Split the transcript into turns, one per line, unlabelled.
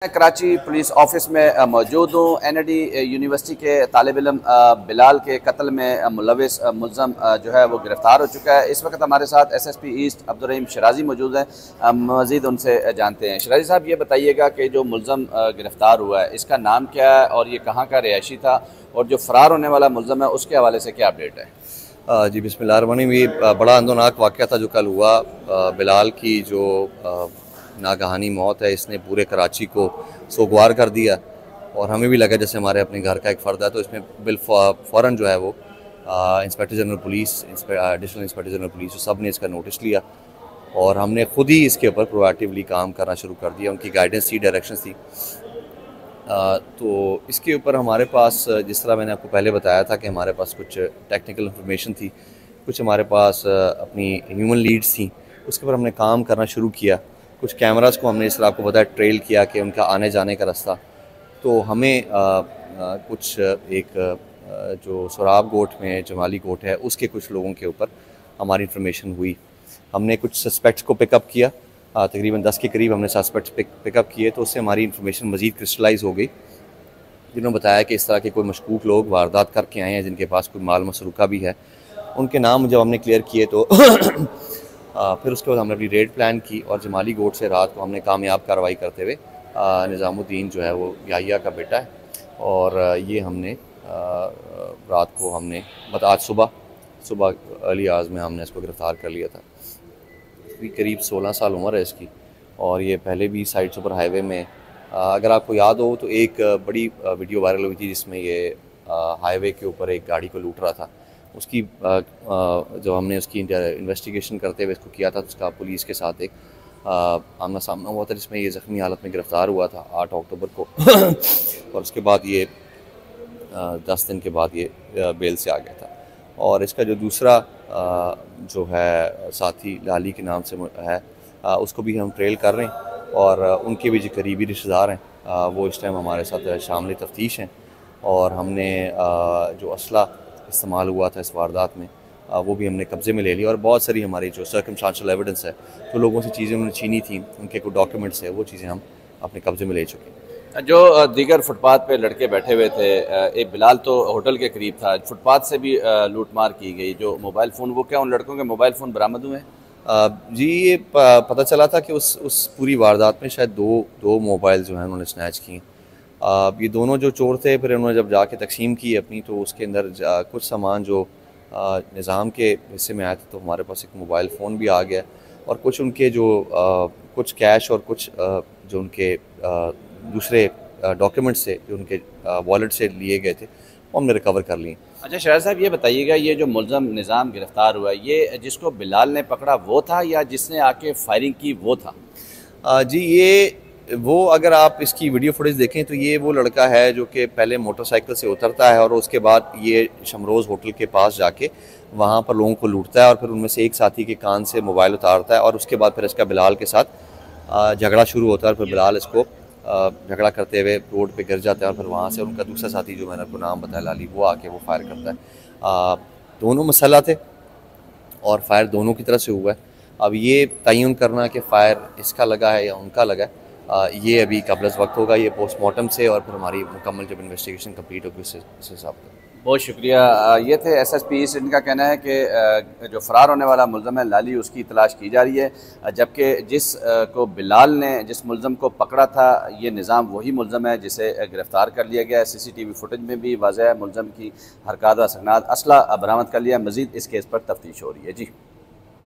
Karachi police office में मौजूद हूँ। एनएडी यूनिवर्सिटी के तालिब इल्म बिलाल के कत्ल में मुलविस मुल्ज़म जो है वो गिरफ़्तार हो चुका है। इस वक्त हमारे साथ एसएसपी ईस्ट अब्दुर्रहीम शराजी मौजूद हैं। मज़ीद उनसे जानते हैं। शराजी साहब, ये बताइएगा कि जो मुल्ज़म गिरफ़्तार हुआ है इसका नाम क्या है और ये कहाँ का रिहायशी था, और जो फ़रार होने वाला मुल्ज़म है उसके हवाले से क्या अपडेट है?
जी बिस्मिल्लाहिर्रहमानिर्रहीम। ये बड़ा अंदोनाक वाक़या था जो कल हुआ। बिलाल की जो नागहानी मौत है, इसने पूरे कराची को सोगवार कर दिया और हमें भी लगा जैसे हमारे अपने घर का एक फ़र्द है। तो इसमें फ़ौरन जो है वो inspector general police, additional inspector general police, सब ने इसका नोटिस लिया और हमने ख़ुद ही इसके ऊपर प्रोएक्टिवली काम करना शुरू कर दिया। उनकी गाइडेंस थी, डायरेक्शन थी। तो इसके ऊपर हमारे पास, जिस तरह मैंने आपको पहले बताया था कि हमारे पास कुछ टेक्निकल इंफॉर्मेशन थी, कुछ हमारे पास अपनी ह्यूमन लीड्स थी, उसके ऊपर हमने काम करना शुरू किया। कुछ कैमरास को हमने, इस तरह आपको बताया, ट्रेल किया कि उनका आने जाने का रास्ता। तो हमें कुछ जो सोराब गोट में जमाली गोट है उसके कुछ लोगों के ऊपर हमारी इंफॉर्मेशन हुई। हमने कुछ सस्पेक्ट्स को पिकअप किया, तकरीबन 10 के करीब हमने सस्पेक्ट्स पिकअप किए। तो उससे हमारी इंफॉर्मेशन मज़ीद क्रिस्टलाइज हो गई, जिन्होंने बताया कि इस तरह के कोई मशकूक लोग वारदात करके आए हैं जिनके पास कोई माल मसरूका भी है। उनके नाम जब हमने क्लियर किए तो फिर उसके बाद हमने अपनी रेड प्लान की और जमाली गोट से रात को हमने कामयाब कार्रवाई करते हुए निज़ामुद्दीन जो है वो याहिया का बेटा है, और ये हमने रात को हमने आज सुबह अर्ली आवर्स में हमने इसको गिरफ़्तार कर लिया था। करीब 16 साल उम्र है इसकी, और ये पहले भी साइड सुपर हाईवे में, अगर आपको याद हो तो एक बड़ी वीडियो वायरल हुई थी जिसमें ये हाईवे के ऊपर एक गाड़ी को लूट रहा था। उसकी जो हमने उसकी इन्वेस्टिगेशन करते हुए इसको किया था, तो उसका पुलिस के साथ एक आमना सामना हुआ था जिसमें ये ज़ख्मी हालत में गिरफ़्तार हुआ था 8 अक्टूबर को और उसके बाद ये 10 दिन के बाद ये बेल से आ गया था। और इसका जो दूसरा जो है साथी लाली के नाम से है, उसको भी हम ट्रेल कर रहे हैं, और उनके भी जो करीबी रिश्तेदार हैं वो इस टाइम हमारे साथ शामिल तफ्तीश हैं। और हमने जो असला इस्तेमाल हुआ था इस वारदात में वो भी हमने कब्ज़े में ले लिया, और बहुत सारी हमारी जो सर्कमस्टेंशियल एविडेंस है, तो लोगों से चीज़ें उन्होंने छीनी थी, उनके कोई डॉक्यूमेंट्स है, वो चीज़ें हम अपने कब्ज़े में ले चुके हैं।
जो दीगर फुटपाथ पे लड़के बैठे हुए थे, एक बिलाल तो होटल के करीब था, फुटपाथ से भी लूटमार की गई। जो मोबाइल फ़ोन, वो क्या उन लड़कों के मोबाइल फ़ोन बरामद हुए हैं?
जी, ये पता चला था कि उस पूरी वारदात में शायद दो मोबाइल जो हैं उन्होंने स्नैच किए। ये दोनों जो चोर थे, फिर उन्होंने जब जाके तकसीम की अपनी, तो उसके अंदर कुछ सामान जो निज़ाम के हिस्से में आया था, तो हमारे पास एक मोबाइल फ़ोन भी आ गया, और कुछ उनके जो कुछ कैश और कुछ जो उनके दूसरे डॉक्यूमेंट्स थे जो उनके वॉलेट से लिए गए थे, वो हमने रिकवर कर लिए।
अच्छा शहर साहब, ये बताइएगा, ये जो मुल्ज़म निज़ाम गिरफ़्तार हुआ, ये जिसको बिलाल ने पकड़ा वो था या जिसने आके फायरिंग की वो था?
जी, ये वो, अगर आप इसकी वीडियो फुटेज देखें तो ये वो लड़का है जो कि पहले मोटरसाइकिल से उतरता है और उसके बाद ये शमरोज़ होटल के पास जाके वहाँ पर लोगों को लूटता है, और फिर उनमें से एक साथी के कान से मोबाइल उतारता है, और उसके बाद फिर इसका बिलाल के साथ झगड़ा शुरू होता है, और फिर बिलाल इसको झगड़ा करते हुए रोड पे गिर जाता है, और फिर वहाँ से उनका दूसरा साथी जो मैंने आपको नाम बताया लाली, वो आके वो फायर करता है। दोनों मसला थे और फायर दोनों की तरफ से हुआ है। अब ये तयन करना कि फ़ायर इसका लगा है या उनका लगा है, ये अभी कबल वक्त होगा। ये पोस्टमार्टम से और फिर हमारी मुकम्मल जब इन्वेस्टिगेशन कंप्लीट होगी उस हिसाब से।
बहुत शुक्रिया। ये थे एसएसपी ईस्ट। इनका कहना है कि जो फ़रार होने वाला मुल्ज़म है लाली, उसकी तलाश की जा रही है, जबकि जिस बिलाल ने जिस मुल्ज़म को पकड़ा था, ये निज़ाम वही मुल्ज़म है जिसे गिरफ़्तार कर लिया गया है। CCTV फुटेज में भी वाज़ह है मुल्ज़म की हरकत व सकनात। असला बरामद कर लिया। मज़ीद इस केस पर तफ्तीश हो रही है। जी।